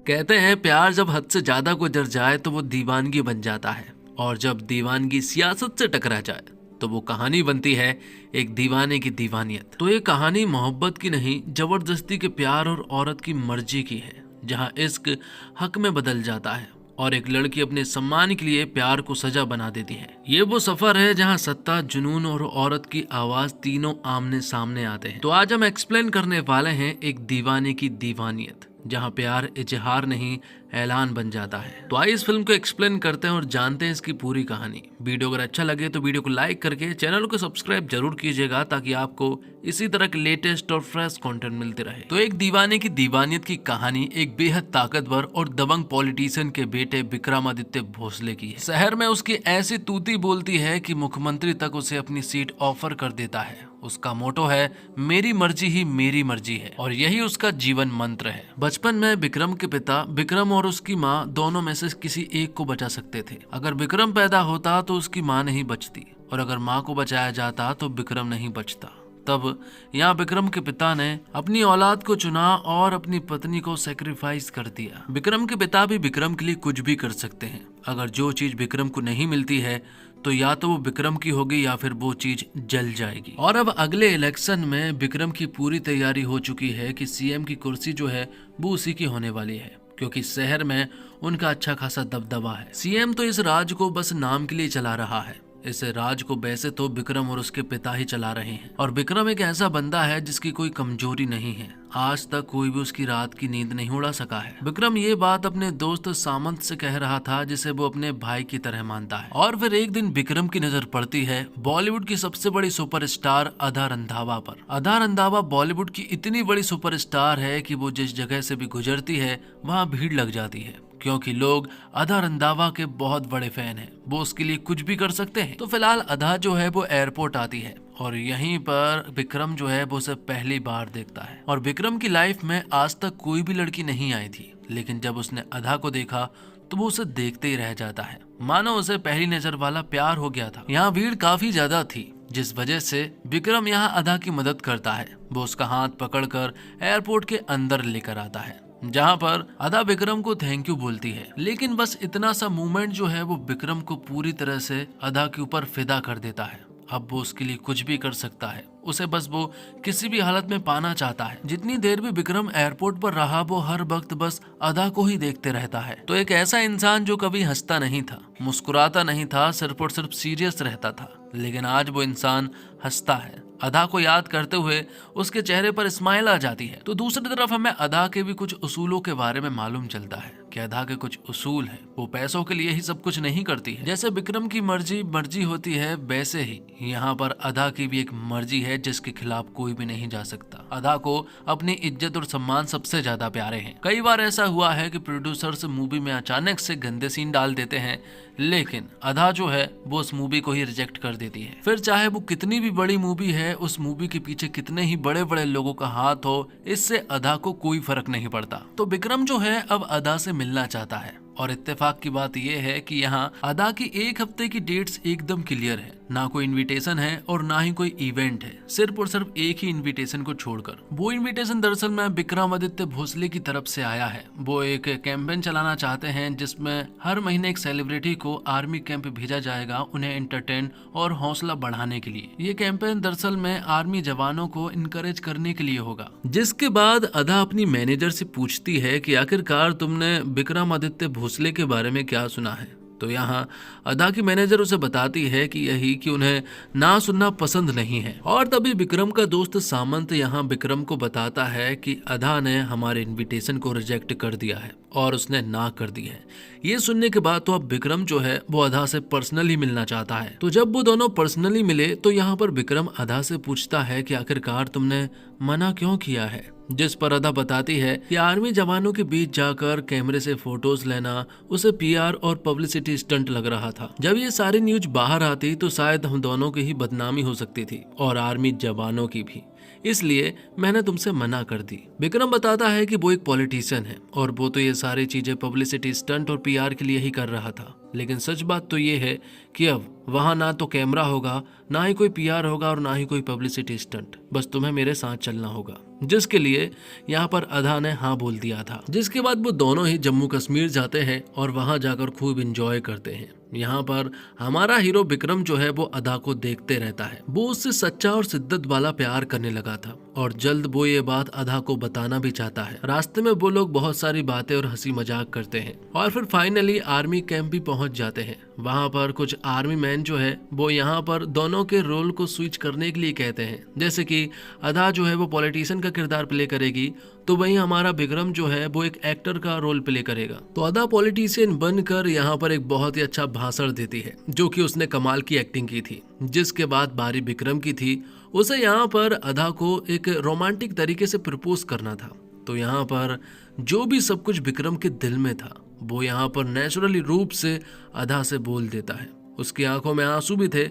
कहते हैं प्यार जब हद से ज्यादा गुजर जाए तो वो दीवानगी बन जाता है, और जब दीवानगी सियासत से टकरा जाए तो वो कहानी बनती है एक दीवाने की दीवानियत। तो ये कहानी मोहब्बत की नहीं, जबरदस्ती के प्यार और औरत की मर्जी की है, जहाँ इश्क हक में बदल जाता है और एक लड़की अपने सम्मान के लिए प्यार को सजा बना देती है। ये वो सफर है जहाँ सत्ता, जुनून और औरत की आवाज तीनों आमने सामने आते हैं। तो आज हम एक्सप्लेन करने वाले हैं एक दीवाने की दीवानियत, जहाँ प्यार इजहार नहीं ऐलान बन जाता है। तो आइए इस फिल्म को एक्सप्लेन करते हैं और जानते हैं इसकी पूरी कहानी। वीडियो अगर अच्छा लगे तो वीडियो को लाइक करके चैनल को सब्सक्राइब जरूर कीजिएगा, ताकि आपको इसी तरह के लेटेस्ट और फ्रेश कंटेंट मिलते रहे। तो एक दीवाने की दीवानियत की कहानी एक बेहद ताकतवर और दबंग पॉलिटिशियन के बेटे विक्रमादित्य भोसले की है। शहर में उसकी ऐसी तूती बोलती है कि मुख्यमंत्री तक उसे अपनी सीट ऑफर कर देता है। उसका मोटो है मेरी मर्जी ही मेरी मर्जी है, और यही उसका जीवन मंत्र है। बचपन में विक्रम के पिता विक्रम और उसकी माँ दोनों में से किसी एक को बचा सकते थे। अगर विक्रम पैदा होता तो उसकी माँ नहीं बचती, और अगर माँ को बचाया जाता तो विक्रम नहीं बचता। तब यहाँ विक्रम के पिता ने अपनी औलाद को चुना और अपनी पत्नी को सेक्रीफाइस कर दिया। विक्रम के पिता भी विक्रम के लिए कुछ भी कर सकते हैं। अगर जो चीज विक्रम को नहीं मिलती है तो या तो वो विक्रम की होगी या फिर वो चीज जल जाएगी। और अब अगले इलेक्शन में विक्रम की पूरी तैयारी हो चुकी है कि सीएम की कुर्सी जो है वो उसी की होने वाली है, क्योंकि शहर में उनका अच्छा खासा दबदबा है। सीएम तो इस राज को बस नाम के लिए चला रहा है। इस राज को वैसे तो विक्रम और उसके पिता ही चला रहे हैं, और विक्रम एक ऐसा बंदा है जिसकी कोई कमजोरी नहीं है। आज तक कोई भी उसकी रात की नींद नहीं उड़ा सका है। विक्रम ये बात अपने दोस्त सामंत से कह रहा था, जिसे वो अपने भाई की तरह मानता है। और फिर एक दिन विक्रम की नजर पड़ती है बॉलीवुड की सबसे बड़ी सुपरस्टार अदा रंधावा पर। अदा रंधावा बॉलीवुड की इतनी बड़ी सुपरस्टार है कि वो जिस जगह से भी गुजरती है वहाँ भीड़ लग जाती है, क्योंकि लोग अदा रंधावा के बहुत बड़े फैन हैं। वो उसके लिए कुछ भी कर सकते हैं। तो फिलहाल अदा जो है वो एयरपोर्ट आती है, और यहीं पर विक्रम जो है वो उसे पहली बार देखता है। और विक्रम की लाइफ में आज तक कोई भी लड़की नहीं आई थी, लेकिन जब उसने अदा को देखा तो वो उसे देखते ही रह जाता है, मानो उसे पहली नजर वाला प्यार हो गया था। यहाँ भीड़ काफी ज्यादा थी, जिस वजह से विक्रम यहाँ अदा की मदद करता है। वो उसका हाथ पकड़कर एयरपोर्ट के अंदर लेकर आता है, जहाँ पर अदा विक्रम को थैंक यू बोलती है। लेकिन बस इतना सा मूवमेंट जो है वो विक्रम को पूरी तरह से अदा के ऊपर फिदा कर देता है। अब वो उसके लिए कुछ भी कर सकता है, उसे बस वो किसी भी हालत में पाना चाहता है। जितनी देर भी विक्रम एयरपोर्ट पर रहा वो हर वक्त बस अदा को ही देखते रहता है। तो एक ऐसा इंसान जो कभी हंसता नहीं था, मुस्कुराता नहीं था, सिर्फ और सिर्फ सीरियस रहता था, लेकिन आज वो इंसान हंसता है। अदा को याद करते हुए उसके चेहरे पर स्माइल आ जाती है। तो दूसरी तरफ हमें अदा के भी कुछ उसूलों के बारे में मालूम चलता है कि अदा के कुछ उसूल हैं। वो पैसों के लिए ही सब कुछ नहीं करती है। जैसे विक्रम की मर्जी होती है, वैसे ही यहाँ पर अदा की भी एक मर्जी है जिसके खिलाफ कोई भी नहीं जा सकता। अदा को अपनी इज्जत और सम्मान सबसे ज्यादा प्यारे हैं। कई बार ऐसा हुआ है कि प्रोड्यूसर्स मूवी में अचानक से गंदे सीन डाल देते हैं, लेकिन अदा जो है वो उस मूवी को ही रिजेक्ट कर देती है। फिर चाहे वो कितनी भी बड़ी मूवी है, उस मूवी के पीछे कितने ही बड़े बड़े लोगों का हाथ हो, इससे अदा को कोई फर्क नहीं पड़ता। तो विक्रम जो है अब अदा से मिलना चाहता है, और इत्तेफाक की बात यह है कि यहाँ अदा की एक हफ्ते की डेट्स एकदम क्लियर है। ना कोई इनविटेशन है और ना ही कोई इवेंट है, सिर्फ और सिर्फ एक ही इनविटेशन को छोड़कर। वो इनविटेशन दरअसल में विक्रमादित्य भोसले की तरफ से आया है। वो एक कैंपेन चलाना चाहते हैं जिसमें हर महीने एक सेलिब्रिटी को आर्मी कैंप भेजा जाएगा, उन्हें एंटरटेन और हौसला बढ़ाने के लिए। ये कैंपेन दरअसल में आर्मी जवानों को इनकरेज करने के लिए होगा। जिसके बाद अदा अपनी मैनेजर से पूछती है कि आखिरकार तुमने विक्रमादित्य भोसले के बारे में क्या सुना है। तो यहाँ अदा की मैनेजर उसे बताती है कि यही कि उन्हें ना सुनना पसंद नहीं है। और तभी विक्रम का दोस्त सामंत यहाँ विक्रम को बताता है कि अदा ने हमारे इनविटेशन को रिजेक्ट कर दिया है और उसने ना कर दी है। ये सुनने के बाद तो अब विक्रम जो है वो अदा से पर्सनली मिलना चाहता है। तो जब वो दोनों पर्सनली मिले तो यहाँ पर विक्रम अदा से पूछता है कि आखिरकार तुमने मना क्यों किया है। जिस पर अदा बताती है कि आर्मी जवानों के बीच जाकर कैमरे से फोटोज लेना उसे पीआर और पब्लिसिटी स्टंट लग रहा था। जब ये सारी न्यूज बाहर आती तो शायद हम दोनों की ही बदनामी हो सकती थी और आर्मी जवानों की भी, इसलिए मैंने तुमसे मना कर दी। विक्रम बताता है कि वो एक पॉलिटिशियन है और वो तो ये सारी चीजें पब्लिसिटी स्टंट और पीआर के लिए ही कर रहा था, लेकिन सच बात तो ये है कि अब वहाँ ना तो कैमरा होगा, ना ही कोई पीआर होगा और ना ही कोई पब्लिसिटी स्टंट, बस तुम्हें मेरे साथ चलना होगा। जिसके लिए यहाँ पर अदा ने हाँ बोल दिया था। जिसके बाद वो दोनों ही जम्मू कश्मीर जाते हैं और वहां जाकर खूब इंजॉय करते हैं। यहाँ पर हमारा हीरो विक्रम जो है वो अदा को देखते रहता है। वो उससे सच्चा और शिद्दत वाला प्यार करने लगा था और जल्द वो ये बात अदा को बताना भी चाहता है। रास्ते में वो लोग बहुत सारी बातें और हंसी मजाक करते हैं और फिर फाइनली आर्मी कैंप भी पहुंच जाते हैं। वहाँ पर कुछ आर्मी मैन जो है वो यहाँ पर दोनों के रोल को स्विच करने के लिए कहते हैं। जैसे कि अदा जो है वो पॉलिटिशियन का किरदार प्ले करेगी, तो वहीं हमारा विक्रम जो है वो एक एक्टर का रोल प्ले करेगा। तो अदा पॉलिटिशियन बनकर यहाँ पर एक बहुत ही अच्छा भाषण देती है, जो कि उसने कमाल की एक्टिंग की थी। जिसके बाद बारी विक्रम की थी। उसे यहाँ पर अदा को एक रोमांटिक तरीके से प्रपोज करना था। तो यहाँ पर जो भी सब कुछ विक्रम के दिल में था वो यहाँ पर नेचुरली रूप से अदा से बोल देता है। उसकी आंखों में आंसू भी थे,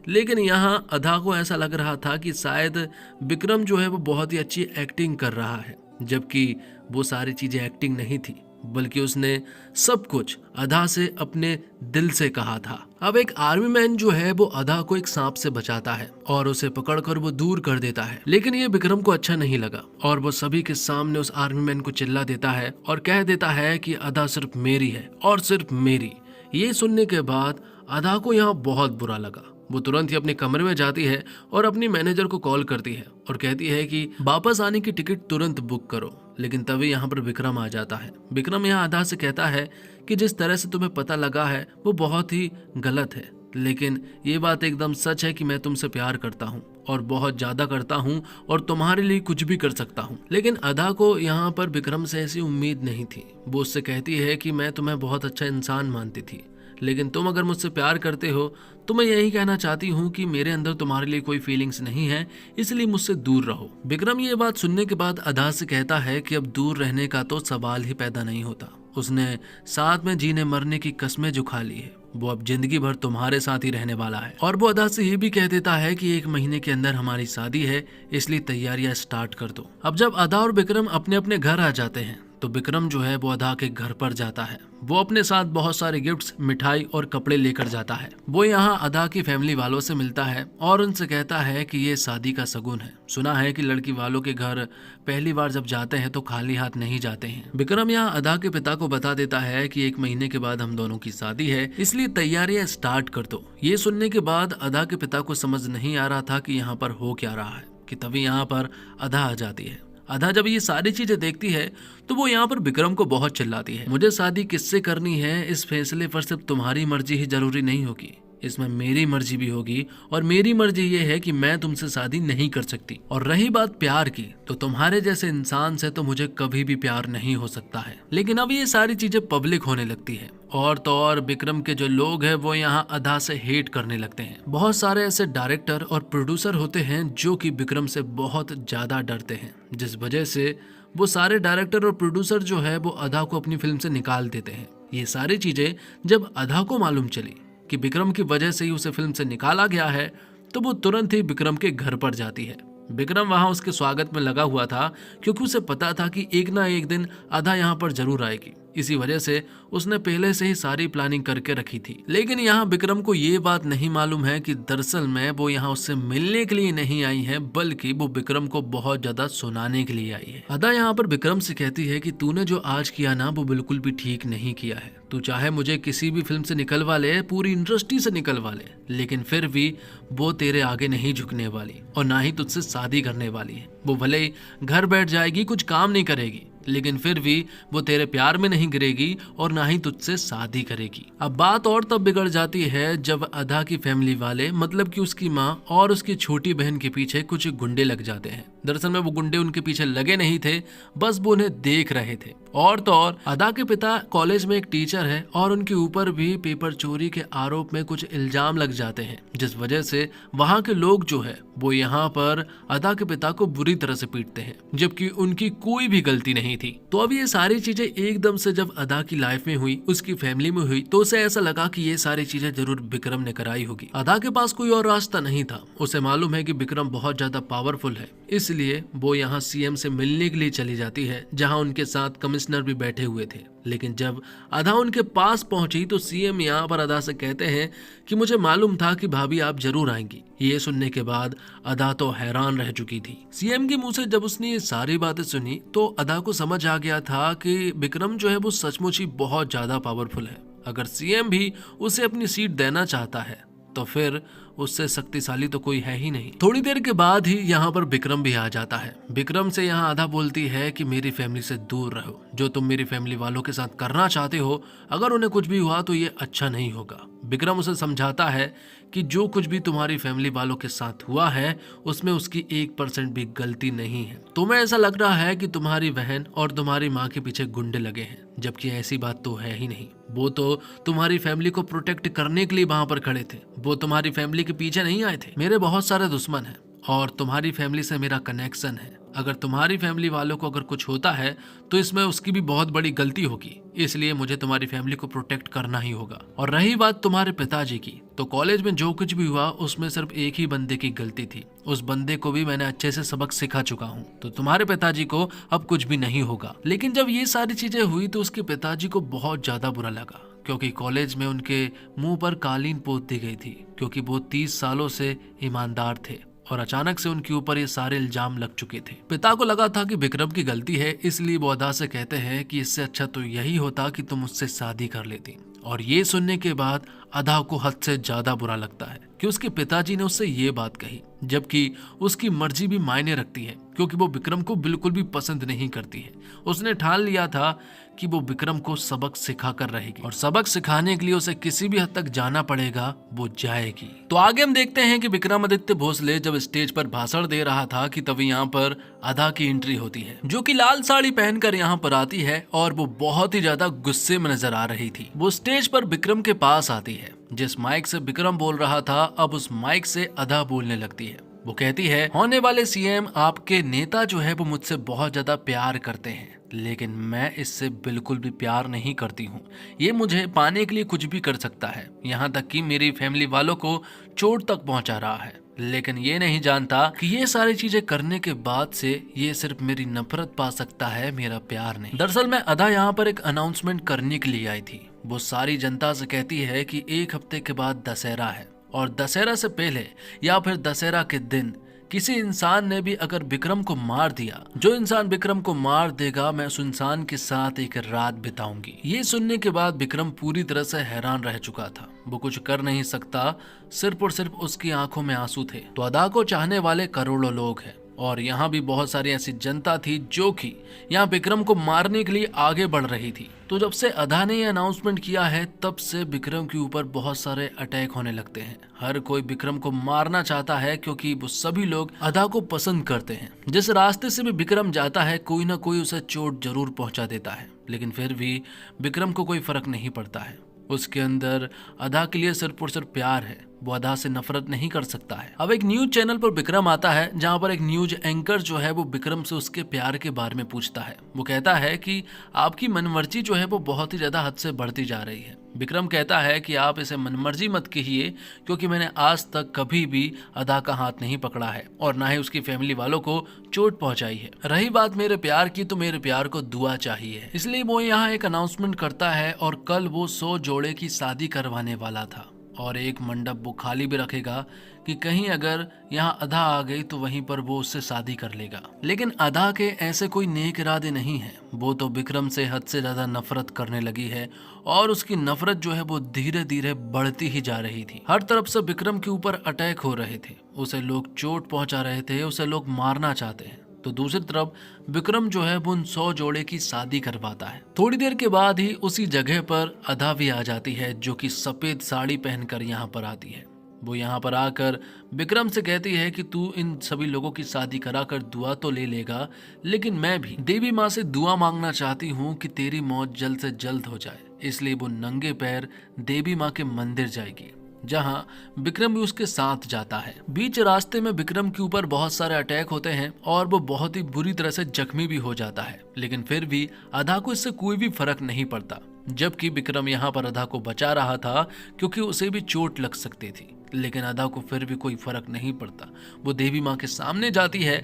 लेकिन यहाँ अदा को ऐसा लग रहा था कि शायद विक्रम जो है वो बहुत ही अच्छी एक्टिंग कर रहा है, जबकि वो सारी चीजें एक्टिंग नहीं थी, बल्कि उसने सब कुछ अदा से अपने दिल से कहा था। अब एक आर्मी मैन जो है वो अदा को एक सांप से बचाता है और उसे पकड़कर वो दूर कर देता है, लेकिन ये विक्रम को अच्छा नहीं लगा और वो सभी के सामने उस आर्मी मैन को चिल्ला देता है और कह देता है कि अदा सिर्फ मेरी है और सिर्फ मेरी। ये सुनने के बाद अदा को यहाँ बहुत बुरा लगा। वो तुरंत ही अपने कमरे में जाती है और अपनी मैनेजर को कॉल करती है और कहती है कि वापस आने की टिकट तुरंत बुक करो। लेकिन तभी यहाँ पर विक्रम आ जाता है। विक्रम यहाँ अदा से कहता है कि जिस तरह से तुम्हें पता लगा है वो बहुत ही गलत है, लेकिन ये बात एकदम सच है कि मैं तुमसे प्यार करता हूँ और बहुत ज्यादा करता हूँ और तुम्हारे लिए कुछ भी कर सकता हूँ। लेकिन अदा को यहाँ पर विक्रम से ऐसी उम्मीद नहीं थी। वो उससे कहती है कि मैं तुम्हें बहुत अच्छा इंसान मानती थी, लेकिन तुम अगर मुझसे प्यार करते हो तो मैं यही कहना चाहती हूँ कि मेरे अंदर तुम्हारे लिए कोई फीलिंग्स नहीं है, इसलिए मुझसे दूर रहो। विक्रम ये बात सुनने के बाद अदा से कहता है कि अब दूर रहने का तो सवाल ही पैदा नहीं होता। उसने साथ में जीने मरने की कस्में जो खा ली है, वो अब जिंदगी भर तुम्हारे साथ ही रहने वाला है। और वो अदा से ये भी कह देता है कि 1 महीने के अंदर हमारी शादी है, इसलिए तैयारियां स्टार्ट कर दो। अब जब अदा और विक्रम अपने अपने घर आ जाते हैं तो विक्रम जो है वो अदा के घर पर जाता है। वो अपने साथ बहुत सारे गिफ्ट्स, मिठाई और कपड़े लेकर जाता है। वो यहाँ अदा की फैमिली वालों से मिलता है और उनसे कहता है कि ये शादी का शगुन है। सुना है कि लड़की वालों के घर पहली बार जब जाते हैं तो खाली हाथ नहीं जाते हैं। विक्रम यहाँ अदा के पिता को बता देता है कि 1 महीने के बाद हम दोनों की शादी है, इसलिए तैयारियां स्टार्ट कर दो। ये सुनने के बाद अदा के पिता को समझ नहीं आ रहा था कि यहाँ पर हो क्या रहा है, कि तभी यहाँ पर अदा आ जाती है। अदा जब ये सारी चीजें देखती है तो वो यहाँ पर विक्रम को बहुत चिल्लाती है, मुझे शादी किससे करनी है, इस फैसले पर सिर्फ तुम्हारी मर्जी ही जरूरी नहीं होगी, इसमें मेरी मर्जी भी होगी और मेरी मर्जी ये है कि मैं तुमसे शादी नहीं कर सकती। और रही बात प्यार की, तो तुम्हारे जैसे इंसान से तो मुझे कभी भी प्यार नहीं हो सकता है। लेकिन अब ये सारी चीजें पब्लिक होने लगती है और तो और विक्रम के जो लोग हैं वो यहाँ अदा से हेट करने लगते हैं। बहुत सारे ऐसे डायरेक्टर और प्रोड्यूसर होते हैं जो कि विक्रम से बहुत ज्यादा डरते हैं, जिस वजह से वो सारे डायरेक्टर और प्रोड्यूसर जो है वो अदा को अपनी फिल्म से निकाल देते हैं। ये सारी चीजें जब अदा को मालूम चली कि विक्रम की वजह से ही उसे फिल्म से निकाला गया है, तो वो तुरंत ही विक्रम के घर पर जाती है। विक्रम वहां उसके स्वागत में लगा हुआ था, क्योंकि उसे पता था कि एक ना एक दिन अदा यहाँ पर जरूर आएगी। इसी वजह से उसने पहले से ही सारी प्लानिंग करके रखी थी। लेकिन यहाँ विक्रम को ये बात नहीं मालूम है कि दरअसल में वो यहाँ उससे मिलने के लिए नहीं आई है, बल्कि वो विक्रम को बहुत ज्यादा सुनाने के लिए आई है। अदा यहाँ पर विक्रम से कहती है कि तूने जो आज किया ना वो बिल्कुल भी ठीक नहीं किया है। तू चाहे मुझे किसी भी फिल्म से निकलवा ले, पूरी इंडस्ट्री से निकलवा ले, लेकिन फिर भी वो तेरे आगे नहीं झुकने वाली और ना ही तुझसे शादी करने वाली है। वो भले ही घर बैठ जाएगी, कुछ काम नहीं करेगी, लेकिन फिर भी वो तेरे प्यार में नहीं गिरेगी और ना ही तुझसे शादी करेगी। अब बात और तब बिगड़ जाती है जब अदा की फैमिली वाले, मतलब कि उसकी माँ और उसकी छोटी बहन के पीछे कुछ गुंडे लग जाते हैं। दरअसल में वो गुंडे उनके पीछे लगे नहीं थे, बस वो उन्हें देख रहे थे। और तो और अदा के पिता कॉलेज में एक टीचर है और उनके ऊपर भी पेपर चोरी के आरोप में कुछ इल्जाम लग जाते हैं, जिस वजह से वहाँ के लोग जो है वो यहाँ पर अदा के पिता को बुरी तरह से पीटते हैं, जबकि उनकी कोई भी गलती नहीं थी। तो अब ये सारी चीजें एकदम से जब अदा की लाइफ में हुई, उसकी फैमिली में हुई, तो उसे ऐसा लगा कि ये सारी चीजें जरूर विक्रम ने कराई होगी। अदा के पास कोई और रास्ता नहीं था। उसे मालूम है कि विक्रम बहुत ज्यादा पावरफुल है, इसलिए इसीलिए वो यहाँ सीएम से मिलने के लिए चली जाती है, जहाँ उनके साथ कमिश्नर भी बैठे हुए थे। लेकिन जब अदा उनके पास पहुंची तो सीएम यहाँ पर अदा से कहते हैं कि मुझे मालूम था कि भाभी आप जरूर आएंगी। ये सुनने के बाद अदा तो हैरान रह चुकी थी। सीएम के मुंह से जब उसने ये सारी बातें सुनी तो अदा को समझ आ गया था कि विक्रम जो है वो सचमुच ही बहुत ज्यादा पावरफुल है। अगर सीएम भी उसे अपनी सीट देना चाहता है तो फिर उससे शक्तिशाली तो कोई है ही नहीं। थोड़ी देर के बाद ही यहाँ पर विक्रम भी आ जाता है। विक्रम से यहाँ अदा बोलती है कि मेरी फैमिली से दूर रहो, जो तुम मेरी फैमिली वालों के साथ करना चाहते हो, अगर उन्हें कुछ भी हुआ तो ये अच्छा नहीं होगा। विक्रम उसे समझाता है कि जो कुछ भी तुम्हारी फैमिली वालों के साथ हुआ है उसमें उसकी 1% भी गलती नहीं है। तुम्हें ऐसा लग रहा है कि तुम्हारी बहन और तुम्हारी माँ के पीछे गुंडे लगे हैं, जबकि ऐसी बात तो है ही नहीं। वो तो तुम्हारी फैमिली को प्रोटेक्ट करने के लिए वहां पर खड़े थे, वो तुम्हारी फैमिली के पीछे नहीं आए थे। मेरे बहुत सारे दुश्मन हैं और तुम्हारी फैमिली से मेरा कनेक्शन है। अगर तुम्हारी फैमिली वालों को अगर कुछ होता है तो इसमें उसकी भी बहुत बड़ी गलती होगी, इसलिए मुझे तुम्हारी फैमिली को प्रोटेक्ट करना ही होगा। और रही बात तुम्हारे पिताजी की, तो कॉलेज में जो कुछ भी हुआ उसमें सिर्फ एक ही बंदे की गलती थी। उस बंदे को भी मैंने अच्छे से सबक सिखा चुका हूँ, तो तुम्हारे पिताजी को अब कुछ भी नहीं होगा। लेकिन जब ये सारी चीजें हुई तो उसके पिताजी को बहुत ज्यादा बुरा लगा, क्योंकि कॉलेज में उनके मुंह पर कालीन पोत दी गई थी, क्योंकि वो 30 सालों से ईमानदार थे और अचानक से उनके ऊपर ये सारे इल्जाम लग चुके थे। पिता को लगा था कि विक्रम की गलती है, इसलिए वो अदा से कहते हैं कि इससे अच्छा तो यही होता कि तुम उससे शादी कर लेती। और ये सुनने के बाद अदा को हद से ज्यादा बुरा लगता है कि उसके पिताजी ने उससे ये बात कही, जबकि उसकी मर्जी भी मायने रखती है, क्योंकि वो विक्रम को बिल्कुल भी पसंद नहीं करती है। उसने ठान लिया था कि वो विक्रम को सबक सिखा कर रहेगी और सबक सिखाने के लिए उसे किसी भी हद तक जाना पड़ेगा, वो जाएगी। तो आगे हम देखते हैं कि विक्रमादित्य भोसले जब स्टेज पर भाषण दे रहा था कि तभी यहाँ पर अदा की एंट्री होती है, जो कि लाल साड़ी पहनकर यहाँ पर आती है और वो बहुत ही ज्यादा गुस्से में नजर आ रही थी। वो स्टेज पर विक्रम के पास आती है। जिस माइक से विक्रम बोल रहा था अब उस माइक से अदा बोलने लगती है। वो कहती है, होने वाले सीएम आपके नेता जो है वो मुझसे बहुत ज्यादा प्यार करते हैं, लेकिन मैं इससे बिल्कुल भी प्यार नहीं करती हूँ। ये मुझे पाने के लिए कुछ भी कर सकता है, यहाँ तक कि मेरी फैमिली वालों को चोट तक पहुँचा रहा है, लेकिन ये नहीं जानता कि ये सारी चीजें करने के बाद से ये सिर्फ मेरी नफरत पा सकता है, मेरा प्यार नहीं। दरअसल मैं अदा यहाँ पर एक अनाउंसमेंट करने के लिए आई थी। वो सारी जनता से कहती है कि 1 हफ्ते के बाद दशहरा है और दशहरा से पहले या फिर दशहरा के दिन किसी इंसान ने भी अगर विक्रम को मार दिया, जो इंसान विक्रम को मार देगा मैं उस इंसान के साथ एक रात बिताऊंगी। ये सुनने के बाद विक्रम पूरी तरह से हैरान रह चुका था। वो कुछ कर नहीं सकता, सिर्फ और सिर्फ उसकी आंखों में आंसू थे। तो अदा को चाहने वाले करोड़ों लोग हैं और यहाँ भी बहुत सारी ऐसी जनता थी जो कि यहाँ विक्रम को मारने के लिए आगे बढ़ रही थी। तो जब से अदा ने ये अनाउंसमेंट किया है तब से विक्रम के ऊपर बहुत सारे अटैक होने लगते हैं। हर कोई विक्रम को मारना चाहता है, क्योंकि वो सभी लोग अदा को पसंद करते हैं। जिस रास्ते से भी विक्रम जाता है कोई ना कोई उसे चोट जरूर पहुंचा देता है, लेकिन फिर भी विक्रम को कोई फर्क नहीं पड़ता है। उसके अंदर अदा के लिए सिर्फ और सिर्फ प्यार है, वो अदा से नफरत नहीं कर सकता है। अब एक न्यूज चैनल पर विक्रम आता है, जहां पर एक न्यूज एंकर जो है वो विक्रम से उसके प्यार के बारे में पूछता है। वो कहता है कि आपकी मनमर्जी जो है वो बहुत ही ज्यादा हद से बढ़ती जा रही है। विक्रम कहता है कि आप इसे मनमर्जी मत कहिए, क्योंकि मैंने आज तक कभी भी अदा का हाथ नहीं पकड़ा है और ना ही उसकी फैमिली वालों को चोट पहुंचाई है। रही बात मेरे प्यार की, तो मेरे प्यार को दुआ चाहिए। इसलिए वो यहाँ एक अनाउंसमेंट करता है और कल वो 100 जोड़े की शादी करवाने वाला था और एक मंडप वो खाली भी रखेगा कि कहीं अगर यहाँ अदा आ गई तो वहीं पर वो उससे शादी कर लेगा। लेकिन अदा के ऐसे कोई नेक इरादे नहीं है। वो तो विक्रम से हद से ज्यादा नफरत करने लगी है और उसकी नफरत जो है वो धीरे धीरे बढ़ती ही जा रही थी। हर तरफ से विक्रम के ऊपर अटैक हो रहे थे, उसे लोग चोट पहुंचा रहे थे, उसे लोग मारना चाहते हैं। तो दूसरी तरफ विक्रम जो है वो उन 100 जोड़े की शादी करवाता है। थोड़ी देर के बाद ही उसी जगह पर अदा भी आ जाती है, जो कि सफेद साड़ी पहनकर यहाँ पर आती है। वो यहाँ पर आकर विक्रम से कहती है कि तू इन सभी लोगों की शादी कराकर दुआ तो ले लेगा, लेकिन मैं भी देवी माँ से दुआ मांगना चाहती हूँ कि तेरी मौत जल्द से जल्द हो जाए। इसलिए वो नंगे पैर देवी माँ के मंदिर जाएगी, जहां विक्रम भी उसके साथ जाता है। बीच रास्ते में विक्रम के ऊपर बहुत सारे अटैक होते हैं और वो बहुत ही बुरी तरह से जख्मी भी हो जाता है, लेकिन फिर भी अदा को इससे कोई भी फर्क नहीं पड़ता। जबकि विक्रम यहाँ पर अदा को बचा रहा था, क्योंकि उसे भी चोट लग सकती थी, लेकिन अदा को फिर भी कोई फर्क नहीं पड़ता। वो देवी माँ के सामने जाती है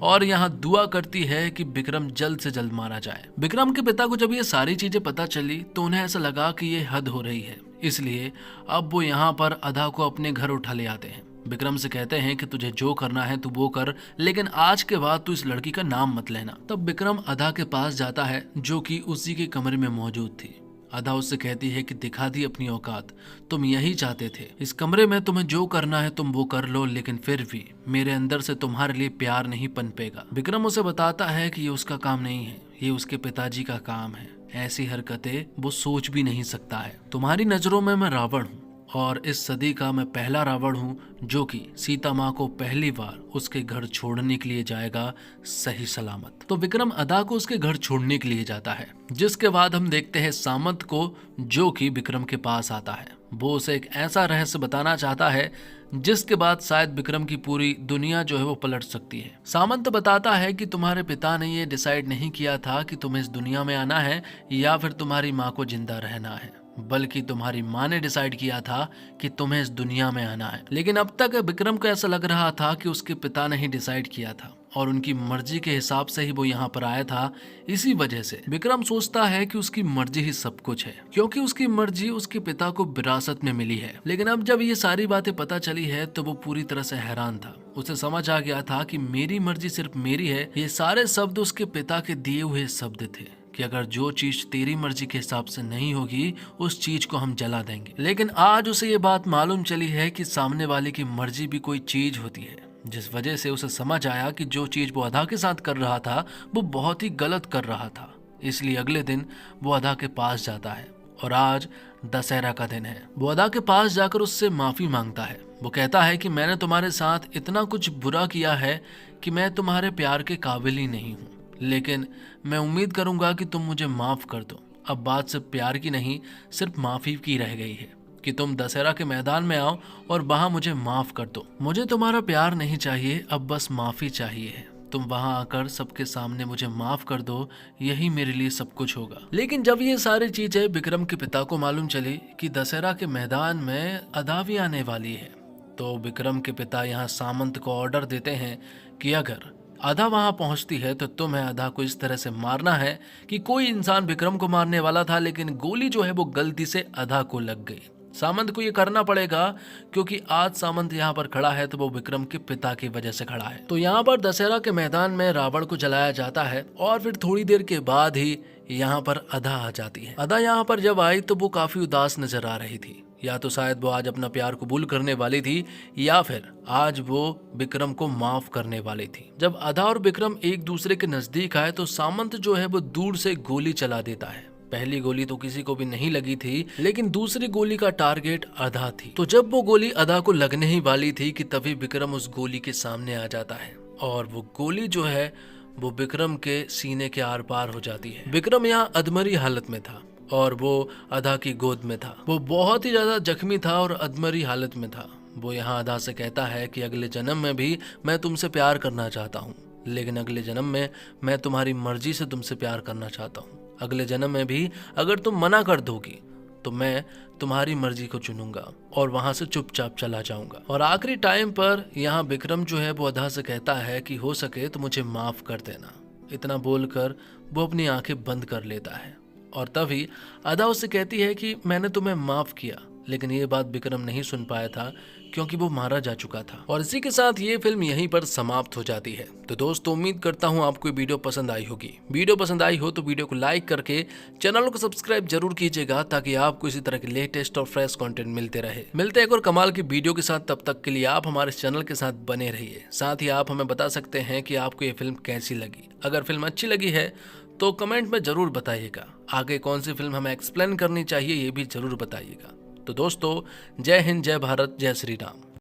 और यहाँ दुआ करती है कि विक्रम जल्द से जल्द मारा जाए। विक्रम के पिता को जब ये सारी चीजें पता चली तो उन्हें ऐसा लगा कि ये हद हो रही है, इसलिए अब वो यहाँ पर अधा को अपने घर उठा ले आते हैं। विक्रम से कहते हैं कि तुझे जो करना है तू वो कर, लेकिन आज के बाद तू इस लड़की का नाम मत लेना। तब विक्रम अधा के पास जाता है जो कि उसी के कमरे में मौजूद थी। अधा उससे कहती है कि दिखा दी अपनी औकात, तुम यही चाहते थे, इस कमरे में तुम्हें जो करना है तुम वो कर लो, लेकिन फिर भी मेरे अंदर से तुम्हारे लिए प्यार नहीं पनपेगा। विक्रम उसे बताता है कि ये उसका काम नहीं है, ये उसके पिताजी का काम है, ऐसी हरकतें वो सोच भी नहीं सकता है। तुम्हारी नजरों में मैं रावण हूँ और इस सदी का मैं पहला रावण हूँ जो कि सीता माँ को पहली बार उसके घर छोड़ने के लिए जाएगा सही सलामत। तो विक्रम अदा को उसके घर छोड़ने के लिए जाता है, जिसके बाद हम देखते हैं सामंत को जो कि विक्रम के पास आता है। वो उसे एक ऐसा रहस्य बताना चाहता है जिसके बाद शायद विक्रम की पूरी दुनिया जो है वो पलट सकती है। सामंत बताता है कि तुम्हारे पिता ने ये डिसाइड नहीं किया था कि तुम्हें इस दुनिया में आना है या फिर तुम्हारी माँ को जिंदा रहना है, बल्कि तुम्हारी माँ ने डिसाइड किया था कि तुम्हें इस दुनिया में आना है। लेकिन अब तक विक्रम को ऐसा लग रहा था कि उसके पिता ने ही डिसाइड किया था और उनकी मर्जी के हिसाब से ही वो यहाँ पर आया था। इसी वजह से विक्रम सोचता है कि उसकी मर्जी ही सब कुछ है, क्योंकि उसकी मर्जी उसके पिता को विरासत में मिली है। लेकिन अब जब ये सारी बातें पता चली है तो वो पूरी तरह से हैरान था। उसे समझ आ गया था कि मेरी मर्जी सिर्फ मेरी है। ये सारे शब्द उसके पिता के दिए हुए शब्द थे कि अगर जो चीज तेरी मर्जी के हिसाब से नहीं होगी उस चीज को हम जला देंगे। लेकिन आज उसे ये बात मालूम चली है कि सामने वाले की मर्जी भी कोई चीज होती है, जिस वजह से उसे समझ आया कि जो चीज वो अदा के साथ कर रहा था वो बहुत ही गलत कर रहा था। इसलिए अगले दिन वो अदा के पास जाता है और आज दशहरा का दिन है। वो अदा के पास जाकर उससे माफी मांगता है। वो कहता है कि मैंने तुम्हारे साथ इतना कुछ बुरा किया है कि मैं तुम्हारे प्यार के काबिल ही नहीं हूँ, लेकिन मैं उम्मीद करूंगा कि तुम मुझे माफ कर दो। अब बात सिर्फ प्यार की नहीं, सिर्फ माफी की रह गई है कि तुम दशहरा के मैदान में आओ और वहां मुझे माफ कर दो। मुझे तुम्हारा प्यार नहीं चाहिए, अब बस माफी चाहिए है। तुम वहां आकर सबके सामने मुझे माफ कर दो, यही मेरे लिए सब कुछ होगा। लेकिन जब ये सारी चीजें विक्रम के पिता को मालूम चली कि दशहरा के मैदान में अदा भी आने वाली है, तो विक्रम के पिता यहाँ सामंत को ऑर्डर देते हैं कि अगर अदा वहां पहुंचती है तो तुम्हें अदा को इस तरह से मारना है कि कोई इंसान विक्रम को मारने वाला था, लेकिन गोली जो है वो गलती से अदा को लग गई। सामंत को ये करना पड़ेगा क्योंकि आज सामंत यहाँ पर खड़ा है तो वो विक्रम के पिता की वजह से खड़ा है। तो यहाँ पर दशहरा के मैदान में रावण को जलाया जाता है और फिर थोड़ी देर के बाद ही यहाँ पर अदा आ जाती है। अदा यहाँ पर जब आई तो वो काफी उदास नजर आ रही थी। या तो शायद वो आज अपना प्यार कबूल करने वाली थी या फिर आज वो विक्रम को माफ करने वाली थी। जब अदा और विक्रम एक दूसरे के नजदीक आए तो सामंत जो है वो दूर से गोली चला देता है। पहली गोली तो किसी को भी नहीं लगी थी, लेकिन दूसरी गोली का टारगेट अदा थी। तो जब वो गोली अदा को लगने ही वाली थी कि तभी विक्रम उस गोली के सामने आ जाता है और वो गोली जो है वो विक्रम के सीने के आर पार हो जाती है। विक्रम यहाँ अधमरी हालत में था और वो अदा की गोद में था। वो बहुत ही ज्यादा जख्मी था और अधमरी हालत में था। वो यहाँ अदा से कहता है कि अगले जन्म में भी मैं तुमसे प्यार करना चाहता हूँ, लेकिन अगले जन्म में मैं तुम्हारी मर्जी से तुमसे प्यार करना चाहता हूँ। अगले जन्म में भी अगर तुम मना कर दोगी तो मैं तुम्हारी मर्जी को चुनूंगा और वहां से चुपचाप चला जाऊंगा। और आखिरी टाइम पर यहाँ विक्रम जो है वो अदा से कहता है कि हो सके तो मुझे माफ कर देना। इतना बोलकर वो अपनी आंखें बंद कर लेता है और तभी अदा उससे कहती है कि मैंने तुम्हें माफ किया, लेकिन ये बात विक्रम नहीं सुन पाया था क्योंकि वो मारा जा चुका था। और इसी के साथ ये फिल्म यहीं पर समाप्त हो जाती है। तो दोस्तों उम्मीद करता हूँ आपको वीडियो पसंद आई होगी। वीडियो पसंद आई हो तो वीडियो को लाइक करके चैनल को सब्सक्राइब जरूर कीजिएगा ताकि आपको इसी तरह के लेटेस्ट और फ्रेश कंटेंट मिलते रहे। मिलते हैं एक और कमाल की वीडियो के साथ, तब तक के लिए आप हमारे चैनल के साथ बने रहिए। साथ ही आप हमें बता सकते हैं कि आपको ये फिल्म कैसी लगी। अगर फिल्म अच्छी लगी है तो कमेंट में जरूर बताइएगा। आगे कौन सी फिल्म हमें एक्सप्लेन करनी चाहिए ये भी जरूर बताइएगा। तो दोस्तों जय हिंद, जय भारत, जय श्री राम।